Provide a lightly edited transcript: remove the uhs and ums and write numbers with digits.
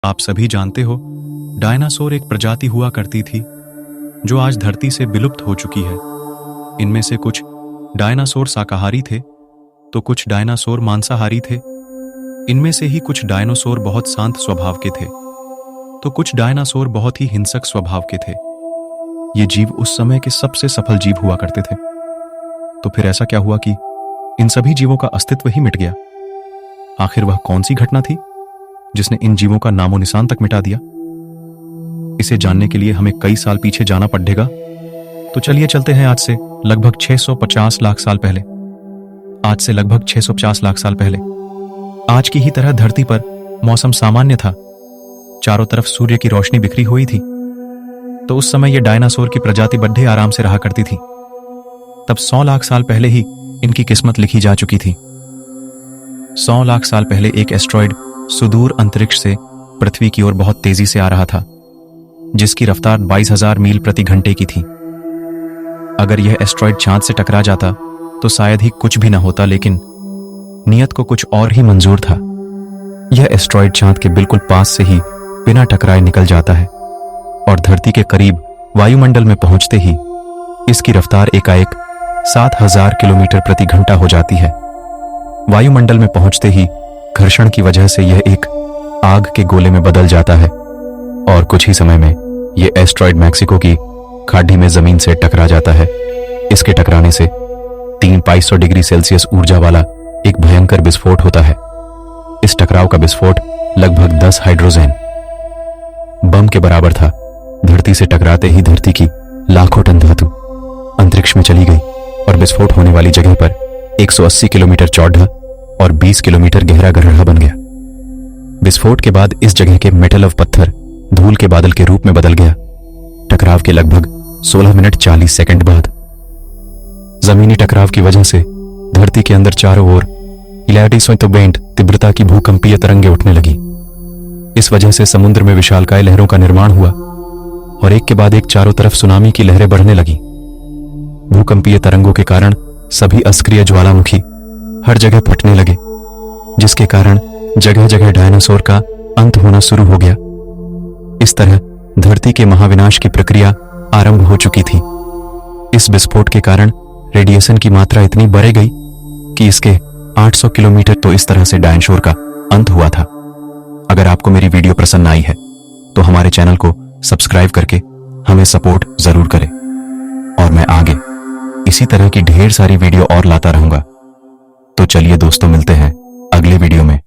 आप सभी जानते हो, डायनासोर एक प्रजाति हुआ करती थी जो आज धरती से विलुप्त हो चुकी है। इनमें से कुछ डायनासोर शाकाहारी थे तो कुछ डायनासोर मांसाहारी थे। इनमें से ही कुछ डायनासोर बहुत शांत स्वभाव के थे तो कुछ डायनासोर बहुत ही हिंसक स्वभाव के थे। ये जीव उस समय के सबसे सफल जीव हुआ करते थे। तो फिर ऐसा क्या हुआ कि इन सभी जीवों का अस्तित्व ही मिट गया? आखिर वह कौन सी घटना थी जिसने इन जीवों का नामो निशान तक मिटा दिया? इसे जानने के लिए हमें कई साल पीछे जाना पड़ेगा। तो चलिए चलते हैं आज से लगभग 650 लाख साल पहले। आज से लगभग 650 लाख साल पहले आज की ही तरह धरती पर मौसम सामान्य था। चारों तरफ सूर्य की रोशनी बिखरी हुई थी। तो उस समय यह डायनासोर की प्रजाति बड़े आराम से रहा करती थी। तब 100 लाख साल पहले ही इनकी किस्मत लिखी जा चुकी थी। 100 लाख साल पहले एक एस्ट्रॉयड सुदूर अंतरिक्ष से पृथ्वी की ओर बहुत तेजी से आ रहा था, जिसकी रफ्तार 22,000 मील प्रति घंटे की थी। अगर यह एस्ट्रॉयड चांद से टकरा जाता तो शायद ही कुछ भी न होता, लेकिन नियत को कुछ और ही मंजूर था। यह एस्ट्रॉयड चांद के बिल्कुल पास से ही बिना टकराए निकल जाता है और धरती के करीब वायुमंडल में पहुंचते ही इसकी रफ्तार एकाएक 7,000 किलोमीटर प्रति घंटा हो जाती है। वायुमंडल में पहुंचते ही घर्षण की वजह से यह एक आग के गोले में बदल जाता है और कुछ ही समय में यह एस्ट्रॉयड मैक्सिको की खाड़ी में जमीन से टकरा जाता है। इसके टकराने से 3,500 डिग्री सेल्सियस ऊर्जा वाला एक भयंकर विस्फोट होता है। इस टकराव का विस्फोट लगभग 10 हाइड्रोजन बम के बराबर था। धरती से टकराते ही धरती की लाखों टन धातु अंतरिक्ष में चली गई और विस्फोट होने वाली जगह पर 180 किलोमीटर चौड़ा और 20 किलोमीटर गहरा गड्ढा बन गया। विस्फोट के बाद इस जगह के मेटल ऑफ पत्थर धूल के बादल के रूप में बदल गया। टकराव के लगभग 16 मिनट 40 सेकंड बाद जमीनी टकराव की वजह से धरती के अंदर चारों ओर इलाटिसोइतोबेंट तीव्रता की भूकंपीय तरंगें उठने लगी। इस वजह से समुद्र में विशालकाय लहरों का निर्माण हुआ और एक के बाद एक चारों तरफ सुनामी की लहरें बढ़ने लगी। भूकंपीय तरंगों के कारण सभी अस्क्रिय ज्वालामुखी हर जगह फटने लगे, जिसके कारण जगह जगह डायनासोर का अंत होना शुरू हो गया। इस तरह धरती के महाविनाश की प्रक्रिया आरंभ हो चुकी थी। इस विस्फोट के कारण रेडिएशन की मात्रा इतनी बढ़ गई कि इसके 800 किलोमीटर तो इस तरह से डायनासोर का अंत हुआ था। अगर आपको मेरी वीडियो पसंद आई है तो हमारे चैनल को सब्सक्राइब करके हमें सपोर्ट जरूर करें और मैं आगे इसी तरह की ढेर सारी वीडियो और लाता रहूंगा। तो चलिए दोस्तों, मिलते हैं अगले वीडियो में।